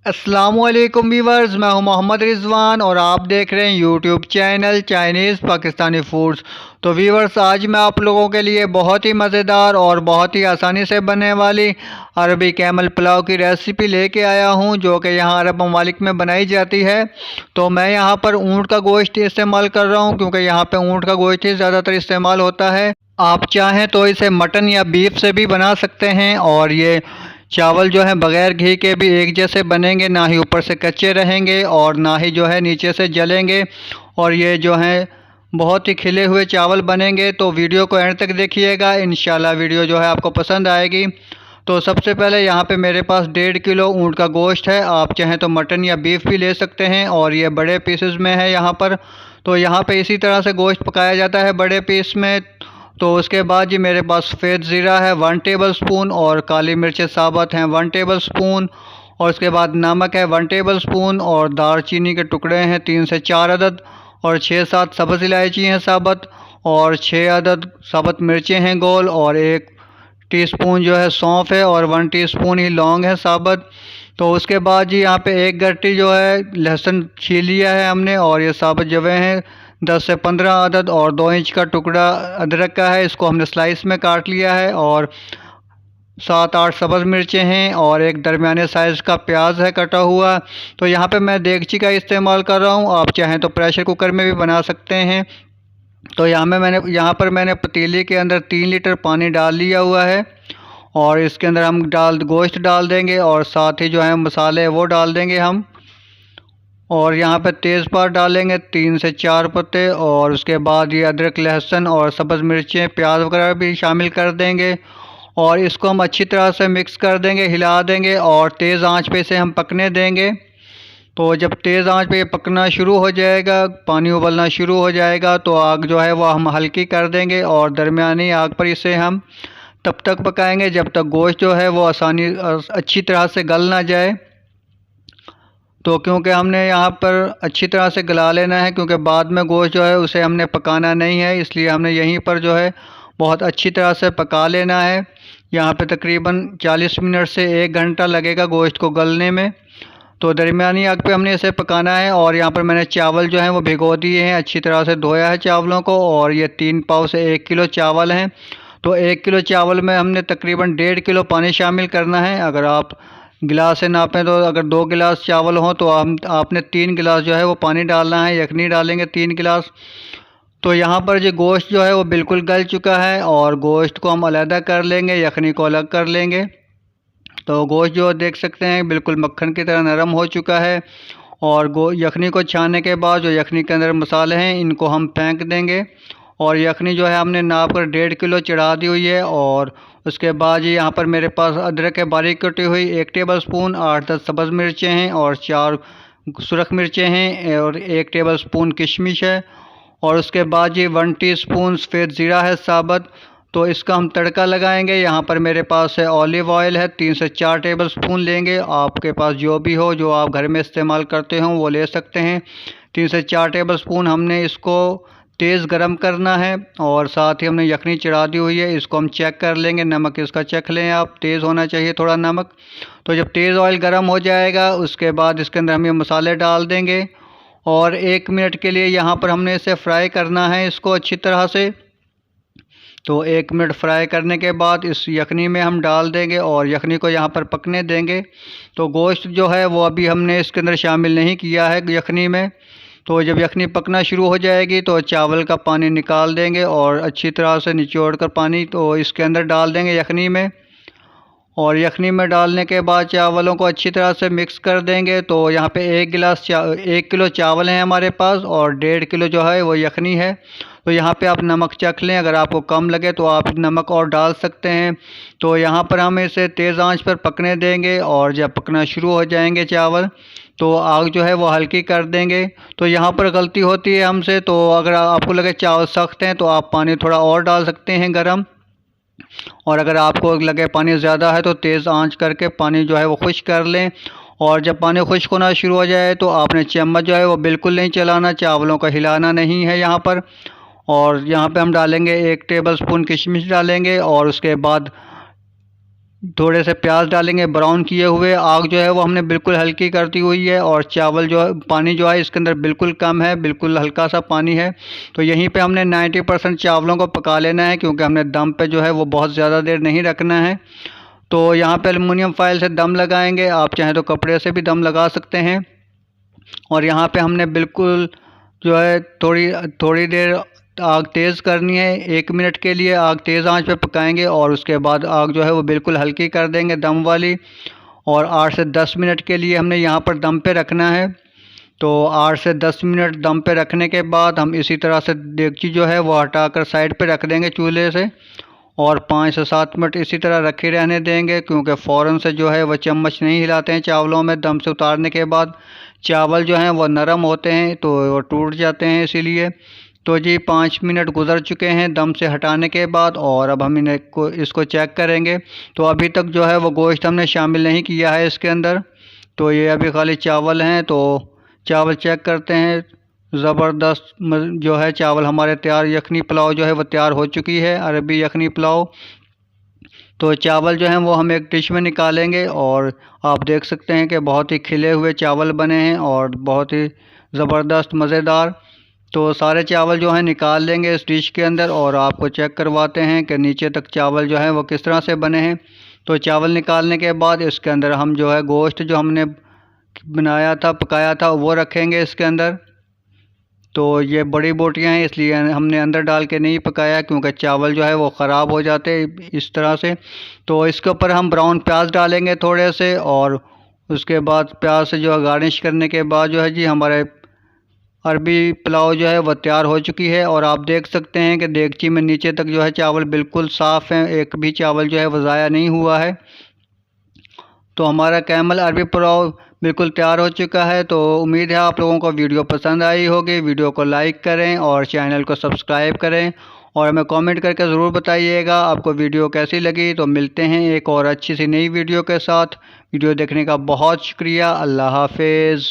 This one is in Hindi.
अस्सलामुअलैकुम वीवर्स, मैं हूं मोहम्मद रिजवान और आप देख रहे हैं YouTube channel Chinese Pakistani foods. तो वीवर्स, आज मैं आप लोगों के लिए बहुत ही मज़ेदार और बहुत ही आसानी से बनने वाली अरबी कैमल पुलाव की रेसिपी लेके आया हूं, जो कि यहाँ अरब ममालिक में बनाई जाती है। तो मैं यहाँ पर ऊँट का गोश्त इस्तेमाल कर रहा हूँ, क्योंकि यहाँ पर ऊँट का गोश्त ही ज़्यादातर इस्तेमाल होता है। आप चाहें तो इसे मटन या बीफ से भी बना सकते हैं। और ये चावल जो है बग़ैर घी के भी एक जैसे बनेंगे, ना ही ऊपर से कच्चे रहेंगे और ना ही जो है नीचे से जलेंगे। और ये जो है बहुत ही खिले हुए चावल बनेंगे। तो वीडियो को एंड तक देखिएगा, इंशाल्लाह वीडियो जो है आपको पसंद आएगी। तो सबसे पहले यहाँ पे मेरे पास 1.5 किलो ऊँट का गोश्त है। आप चाहें तो मटन या बीफ भी ले सकते हैं, और ये बड़े पीसेस में है यहाँ पर। तो यहाँ पे इसी तरह से गोश्त पकाया जाता है, बड़े पीस में। तो उसके बाद जी मेरे पास सफ़ेद ज़ीरा है 1 टेबल स्पून, और काली मिर्चें साबुत हैं 1 टेबल स्पून। और उसके बाद नमक है 1 टेबल स्पून, और दालचीनी के टुकड़े हैं 3 से 4 अदद, और 6-7 सब्ज़ इलायची हैं साबुत, और 6 अदद साबुत मिर्चें हैं गोल, और 1 टीस्पून जो है सौंफ है, और 1 टीस्पून ही लौंग है साबुत। तो उसके बाद जी यहाँ पे 1 गट्टी जो है लहसुन छील लिया है हमने, और ये साबुत जवे हैं 10 से 15 अदद, और 2 इंच का टुकड़ा अदरक का है, इसको हमने स्लाइस में काट लिया है। और 7-8 सब्ज़ मिर्चें हैं, और एक दरमियाने साइज़ का प्याज है कटा हुआ। तो यहाँ पे मैं देगची का इस्तेमाल कर रहा हूँ, आप चाहें तो प्रेशर कुकर में भी बना सकते हैं। तो यहाँ पर मैंने पतीले के अंदर 3 लीटर पानी डाल लिया हुआ है, और इसके अंदर हम गोश्त डाल देंगे, और साथ ही जो है मसाले वो डाल देंगे हम। और यहाँ पे तेज़पात डालेंगे 3 से 4 पत्ते, और उसके बाद ये अदरक लहसुन और सब्ज़ मिर्चें प्याज वगैरह भी शामिल कर देंगे। और इसको हम अच्छी तरह से मिक्स कर देंगे, हिला देंगे, और तेज़ आंच पे इसे हम पकने देंगे। तो जब तेज़ आंच पे ये पकना शुरू हो जाएगा, पानी उबलना शुरू हो जाएगा, तो आग जो है वो हम हल्की कर देंगे, और दरमियानी आग पर इसे हम तब तक पकाएंगे जब तक गोश्त जो है वो अच्छी तरह से गल ना जाए। तो क्योंकि हमने यहाँ पर अच्छी तरह से गला लेना है, क्योंकि बाद में गोश्त जो है उसे हमने पकाना नहीं है, इसलिए हमने यहीं पर जो है बहुत अच्छी तरह से पका लेना है। यहाँ पे तकरीबन 40 मिनट से 1 घंटा लगेगा गोश्त को गलने में। तो दरमियानी आग पे हमने इसे पकाना है। और यहाँ पर मैंने चावल जो हैं वो भिगो दिए हैं, अच्छी तरह से धोया है चावलों को, और ये 3 पाव से 1 किलो चावल हैं। तो 1 किलो चावल में हमने तकरीबन 1.5 किलो पानी शामिल करना है। अगर आप गिलास से नापें तो अगर 2 गिलास चावल हों तो आपने 3 गिलास जो है वो पानी डालना है, यखनी डालेंगे 3 गिलास। तो यहाँ पर जो गोश्त जो है वो बिल्कुल गल चुका है, और गोश्त को हम अलहदा कर लेंगे, यखनी को अलग कर लेंगे। तो गोश्त जो देख सकते हैं बिल्कुल मक्खन की तरह नरम हो चुका है। और यखनी को छानने के बाद जो यखनी के अंदर मसाले हैं इनको हम फेंक देंगे। और यखनी जो है हमने नाप कर 1.5 किलो चढ़ा दी हुई है। और उसके बाद ये यहाँ पर मेरे पास अदरक है बारीक कटी हुई 1 टेबल स्पून, 8-10 सब्ज़ मिर्चें हैं, और 4 सुरख मिर्चें हैं, और 1 टेबल स्पून किशमिश है। और उसके बाद ये 1 टीस्पून सफ़ेद ज़ीरा है साबुत। तो इसका हम तड़का लगाएंगे। यहाँ पर मेरे पास है ऑलिव ऑयल है 3 से 4 टेबल स्पून लेंगे, आपके पास जो भी हो जो आप घर में इस्तेमाल करते हो वो ले सकते हैं। 3 से 4 टेबल स्पून हमने इसको तेज़ गरम करना है। और साथ ही हमने यखनी चढ़ा दी हुई है, इसको हम चेक कर लेंगे, नमक इसका चख लें आप, तेज़ होना चाहिए थोड़ा नमक। तो जब तेज़ ऑयल गर्म हो जाएगा उसके बाद इसके अंदर हम ये मसाले डाल देंगे, और 1 मिनट के लिए यहाँ पर हमने इसे फ्राई करना है इसको अच्छी तरह से। तो 1 मिनट फ्राई करने के बाद इस यखनी में हम डाल देंगे, और यखनी को यहाँ पर पकने देंगे। तो गोश्त जो है वो अभी हमने इसके अंदर शामिल नहीं किया है यखनी में। तो जब यखनी पकना शुरू हो जाएगी तो चावल का पानी निकाल देंगे, और अच्छी तरह से निचोड़ कर पानी तो इसके अंदर डाल देंगे यखनी में। और यखनी में डालने के बाद चावलों को अच्छी तरह से मिक्स कर देंगे। तो यहाँ पे 1 किलो चावल हैं हमारे पास, और 1.5 किलो जो है वो यखनी है। तो यहाँ पे आप नमक चख लें, अगर आपको कम लगे तो आप नमक और डाल सकते हैं। तो यहाँ पर हम इसे तेज़ आंच पर पकने देंगे, और जब पकना शुरू हो जाएंगे चावल तो आग जो है वो हल्की कर देंगे। तो यहाँ पर गलती होती है हमसे, तो अगर आपको लगे चावल सख्त हैं तो आप पानी थोड़ा और डाल सकते हैं गर्म। और अगर आपको लगे पानी ज़्यादा है तो तेज़ आंच करके पानी जो है वो खुश्क कर लें। और जब पानी खुश्क होना शुरू हो जाए तो आपने चम्मच जो है वो बिल्कुल नहीं चलाना, चावलों को हिलाना नहीं है यहाँ पर। और यहाँ पे हम डालेंगे 1 टेबल स्पून किशमिश डालेंगे, और उसके बाद थोड़े से प्याज डालेंगे ब्राउन किए हुए। आग जो है वो हमने बिल्कुल हल्की कर दी हुई है और चावल जो है पानी जो है इसके अंदर बिल्कुल कम है, बिल्कुल हल्का सा पानी है। तो यहीं पे हमने 90% चावलों को पका लेना है, क्योंकि हमने दम पे जो है वो बहुत ज़्यादा देर नहीं रखना है। तो यहाँ पे एल्युमिनियम फाइल से दम लगाएंगे, आप चाहें तो कपड़े से भी दम लगा सकते हैं। और यहाँ पे हमने बिल्कुल जो है थोड़ी थोड़ी देर आग तेज़ करनी है, 1 मिनट के लिए आग तेज़ आंच पे पकाएंगे और उसके बाद आग जो है वो बिल्कुल हल्की कर देंगे दम वाली। और 8 से 10 मिनट के लिए हमने यहाँ पर दम पे रखना है। तो 8 से 10 मिनट दम पे रखने के बाद हम इसी तरह से देगची जो है वो हटाकर साइड पे रख देंगे चूल्हे से, और 5 से 7 मिनट इसी तरह रखे रहने देंगे, क्योंकि फ़ौरन से जो है वह चम्मच नहीं हिलाते हैं चावलों में। दम से उतारने के बाद चावल जो हैं वो नरम होते हैं तो वो टूट जाते हैं, इसीलिए। तो जी 5 मिनट गुजर चुके हैं दम से हटाने के बाद, और अब हम इसको चेक करेंगे। तो अभी तक जो है वो गोश्त हमने शामिल नहीं किया है इसके अंदर, तो ये अभी खाली चावल हैं। तो चावल चेक करते हैं। ज़बरदस्त जो है चावल हमारे तैयार। यखनी पुलाव जो है वो तैयार हो चुकी है, अरबी यखनी पुलाव। तो चावल जो हैं वो हम एक डिश में निकालेंगे और आप देख सकते हैं कि बहुत ही खिले हुए चावल बने हैं और बहुत ही ज़बरदस्त मज़ेदार। तो सारे चावल जो हैं निकाल लेंगे इस डिश के अंदर, और आपको चेक करवाते हैं कि नीचे तक चावल जो हैं वो किस तरह से बने हैं। तो चावल निकालने के बाद इसके अंदर हम जो है गोश्त जो हमने बनाया था, पकाया था, वो रखेंगे इसके अंदर। तो ये बड़ी बोटियां हैं, इसलिए हमने अंदर डाल के नहीं पकाया, क्योंकि चावल जो है वो ख़राब हो जाते इस तरह से। तो इसके ऊपर हम ब्राउन प्याज डालेंगे थोड़े से, और उसके बाद प्याज से जो है गार्निश करने के बाद जो है जी हमारे अरबी पुलाव जो है वह तैयार हो चुकी है। और आप देख सकते हैं कि देगची में नीचे तक जो है चावल बिल्कुल साफ़ हैं, एक भी चावल जो है वह ज़ाया नहीं हुआ है। तो हमारा कैमल अरबी पुलाव बिल्कुल तैयार हो चुका है। तो उम्मीद है आप लोगों को वीडियो पसंद आई होगी। वीडियो को लाइक करें और चैनल को सब्सक्राइब करें, और हमें कमेंट करके ज़रूर बताइएगा आपको वीडियो कैसी लगी। तो मिलते हैं एक और अच्छी सी नई वीडियो के साथ। वीडियो देखने का बहुत शुक्रिया। अल्लाह हाफिज़।